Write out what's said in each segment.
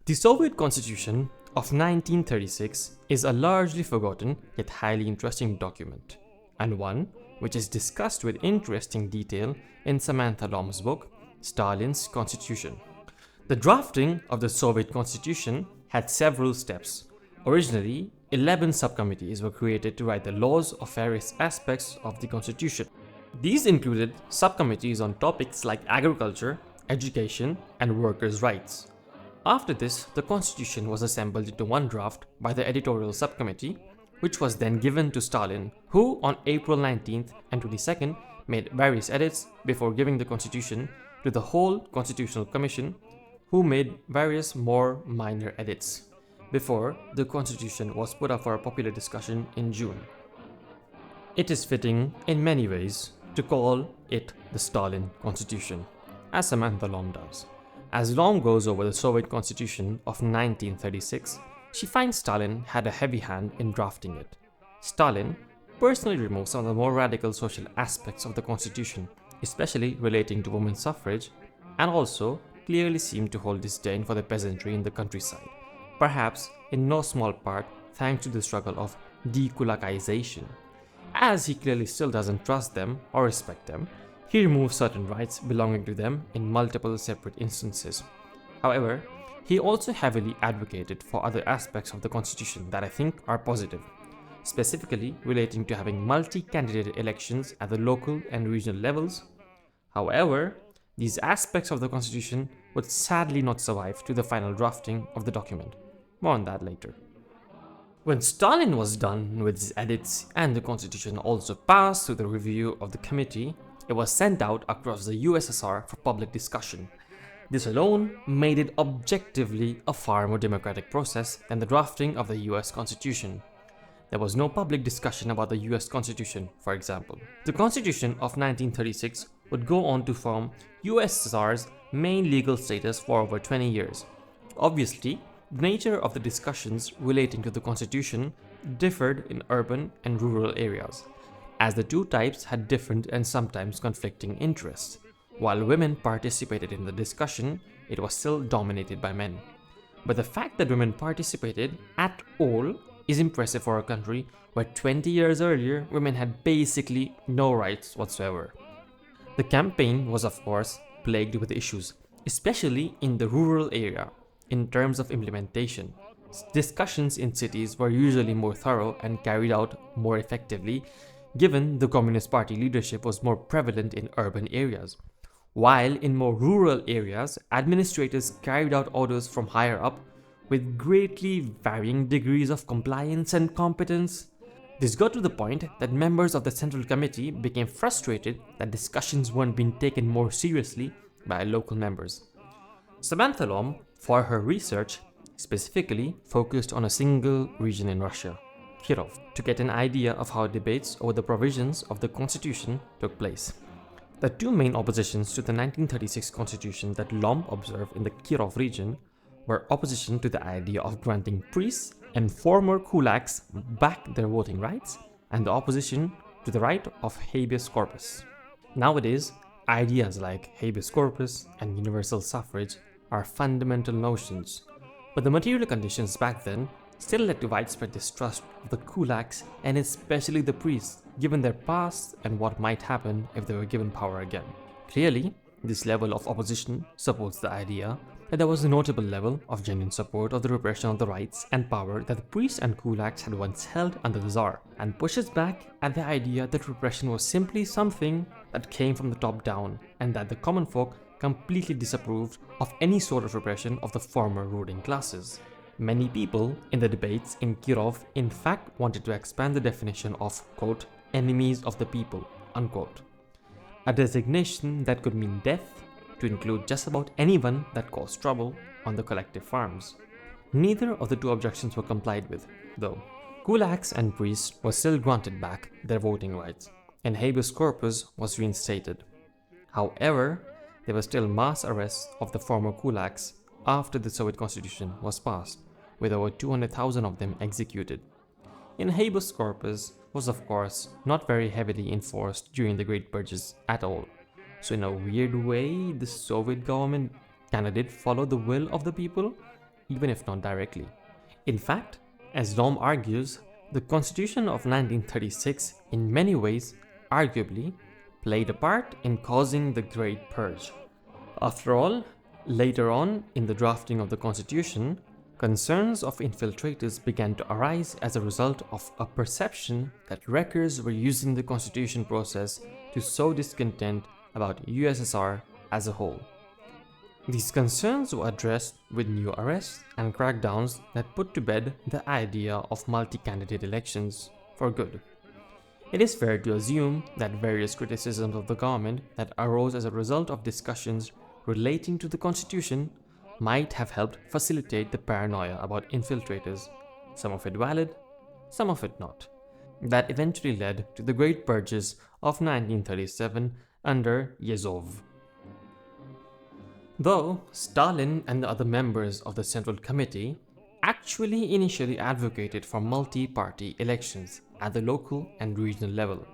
The Soviet Constitution of 1936 is a largely forgotten yet highly interesting document, and one which is discussed with interesting detail in Samantha Lom's book, Stalin's Constitution. The drafting of the Soviet Constitution had several steps. Originally, 11 subcommittees were created to write the laws of various aspects of the Constitution. These included subcommittees on topics like agriculture, education, and workers' rights. After this, the Constitution was assembled into one draft by the editorial subcommittee, which was then given to Stalin, who on April 19th and 22nd made various edits before giving the Constitution to the whole Constitutional Commission, who made various more minor edits before the Constitution was put up for a popular discussion in June. It is fitting in many ways to call it the Stalin Constitution, as Samantha Lom does. As Lom goes over the Soviet Constitution of 1936, she finds Stalin had a heavy hand in drafting it. Stalin personally removed some of the more radical social aspects of the Constitution, especially relating to women's suffrage, and also clearly seemed to hold disdain for the peasantry in the countryside, perhaps in no small part thanks to the struggle of dekulakization. As he clearly still doesn't trust them or respect them, he removes certain rights belonging to them in multiple separate instances. However, he also heavily advocated for other aspects of the Constitution that I think are positive, specifically relating to having multi-candidate elections at the local and regional levels. However, these aspects of the Constitution would sadly not survive to the final drafting of the document. More on that later. When Stalin was done with his edits and the Constitution also passed through the review of the committee, it was sent out across the USSR for public discussion. This alone made it objectively a far more democratic process than the drafting of the US Constitution. There was no public discussion about the US Constitution, for example. The Constitution of 1936 would go on to form USSR's main legal status for over 20 years. Obviously, the nature of the discussions relating to the Constitution differed in urban and rural areas, as the two types had different and sometimes conflicting interests. While women participated in the discussion, it was still dominated by men. But the fact that women participated at all is impressive for a country where 20 years earlier women had basically no rights whatsoever. The campaign was of course plagued with issues, especially in the rural area, in terms of implementation. Discussions in cities were usually more thorough and carried out more effectively, given the Communist Party leadership was more prevalent in urban areas. While in more rural areas, administrators carried out orders from higher up with greatly varying degrees of compliance and competence. This got to the point that members of the Central Committee became frustrated that discussions weren't being taken more seriously by local members. Samantha Lom, for her research, specifically focused on a single region in Russia, Kirov, to get an idea of how debates over the provisions of the Constitution took place. The two main oppositions to the 1936 Constitution that Lom observed in the Kirov region were opposition to the idea of granting priests and former kulaks back their voting rights, and the opposition to the right of habeas corpus. Nowadays, ideas like habeas corpus and universal suffrage are fundamental notions, but the material conditions back then still led to widespread distrust of the kulaks and especially the priests, given their past and what might happen if they were given power again. Clearly, this level of opposition supports the idea that there was a notable level of genuine support of the repression of the rights and power that the priests and kulaks had once held under the Tsar, and pushes back at the idea that repression was simply something that came from the top down, and that the common folk completely disapproved of any sort of repression of the former ruling classes. Many people in the debates in Kirov in fact wanted to expand the definition of, quote, enemies of the people, unquote, a designation that could mean death to include just about anyone that caused trouble on the collective farms. Neither of the two objections were complied with, though. Kulaks and priests were still granted back their voting rights, and habeas corpus was reinstated. However, there were still mass arrests of the former kulaks after the Soviet Constitution was passed, with over 200,000 of them executed. And habeas corpus was of course not very heavily enforced during the Great Purges at all. So in a weird way, the Soviet government kinda did follow the will of the people, even if not directly. In fact, as Lom argues, the Constitution of 1936 in many ways, arguably, played a part in causing the Great Purge. After all, later on in the drafting of the Constitution, concerns of infiltrators began to arise as a result of a perception that wreckers were using the constitution process to sow discontent about USSR as a whole. These concerns were addressed with new arrests and crackdowns that put to bed the idea of multi-candidate elections for good. It is fair to assume that various criticisms of the government that arose as a result of discussions relating to the constitution might have helped facilitate the paranoia about infiltrators, some of it valid, some of it not, that eventually led to the Great Purges of 1937 under Yezhov. Though Stalin and the other members of the Central Committee actually initially advocated for multi-party elections at the local and regional level,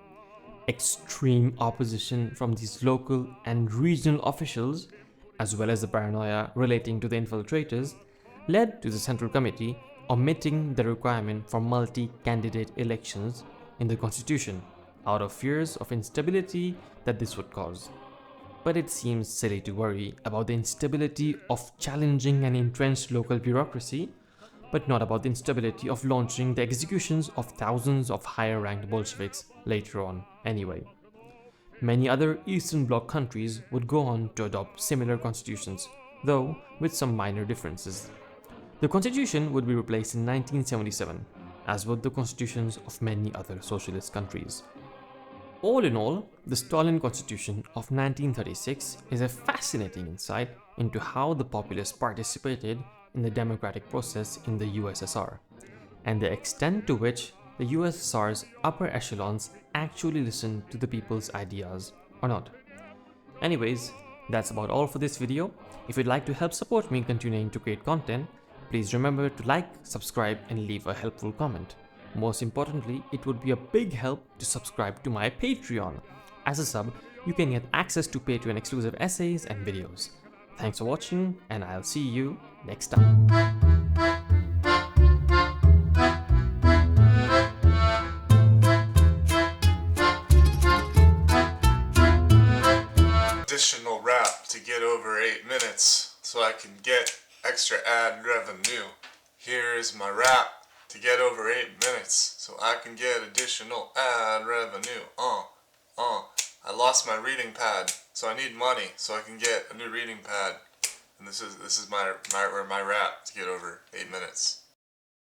extreme opposition from these local and regional officials, as well as the paranoia relating to the infiltrators, led to the Central Committee omitting the requirement for multi-candidate elections in the constitution out of fears of instability that this would cause. But it seems silly to worry about the instability of challenging an entrenched local bureaucracy, but not about the instability of launching the executions of thousands of higher-ranked Bolsheviks later on anyway. Many other Eastern Bloc countries would go on to adopt similar constitutions, though with some minor differences. The constitution would be replaced in 1977, as would the constitutions of many other socialist countries. All in all, the Stalin Constitution of 1936 is a fascinating insight into how the populace participated in the democratic process in the USSR, and the extent to which the USSR's upper echelons actually listened to the people's ideas or not. Anyways, that's about all for this video. If you'd like to help support me continuing to create content, please remember to like, subscribe, and leave a helpful comment. Most importantly, it would be a big help to subscribe to my Patreon. As a sub, you can get access to Patreon exclusive essays and videos. Thanks for watching, and I'll see you next time. Additional rap to get over 8 minutes so I can get extra ad revenue. Here's my rap to get over 8 minutes so I can get additional ad revenue. I lost my reading pad, so I need money so I can get a new reading pad. And this is my rap to get over 8 minutes.